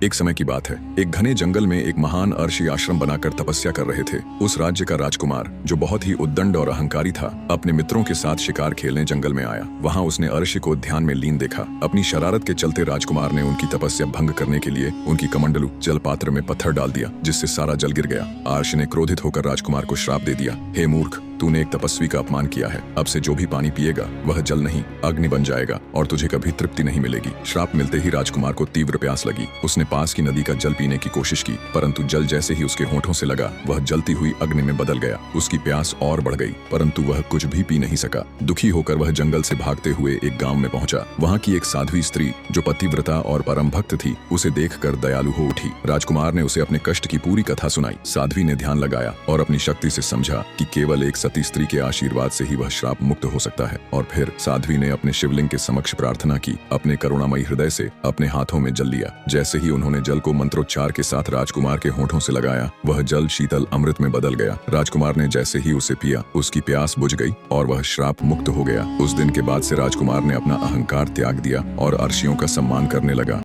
एक समय की बात है, एक घने जंगल में एक महान अर्षि आश्रम बनाकर तपस्या कर रहे थे। उस राज्य का राजकुमार, जो बहुत ही उद्दंड और अहंकारी था, अपने मित्रों के साथ शिकार खेलने जंगल में आया। वहां उसने अर्षि को ध्यान में लीन देखा। अपनी शरारत के चलते राजकुमार ने उनकी तपस्या भंग करने के लिए उनकी कमंडलू जलपात्र में पत्थर डाल दिया, जिससे सारा जल गिर गया। अर्षि ने क्रोधित होकर राजकुमार को श्राप दे दिया, हे मूर्ख, तूने एक तपस्वी का अपमान किया है। अब से जो भी पानी पिएगा वह जल नहीं, अग्नि बन जाएगा और तुझे कभी तृप्ति नहीं मिलेगी। श्राप मिलते ही राजकुमार को तीव्र प्यास लगी। उसने पास की नदी का जल पीने की कोशिश की, परंतु जल जैसे ही उसके होठों से लगा, वह जलती हुई अग्नि में बदल गया। उसकी प्यास और बढ़ गई, परंतु वह कुछ भी पी नहीं सका। दुखी होकर वह जंगल से भागते हुए एक गांव में पहुंचा। वहां की एक साध्वी स्त्री, जो पतिव्रता और परम भक्त थी, उसे देखकर दयालु हो उठी। राजकुमार ने उसे अपने कष्ट की पूरी कथा सुनाई। साध्वी ने ध्यान लगाया और अपनी शक्ति से समझा कि केवल एक सती स्त्री के आशीर्वाद से ही वह श्राप मुक्त हो सकता है। और फिर साध्वी ने अपने शिवलिंग के समक्ष प्रार्थना की। अपने करुणामयी हृदय से अपने हाथों में जल लिया। जैसे ही उन्होंने जल को मंत्रोच्चार के साथ राजकुमार के होठों से लगाया, वह जल शीतल अमृत में बदल गया। राजकुमार ने जैसे ही उसे पिया, उसकी प्यास बुझ गई और वह श्राप मुक्त हो गया। उस दिन के बाद से राजकुमार ने अपना अहंकार त्याग दिया और अर्षियों का सम्मान करने लगा।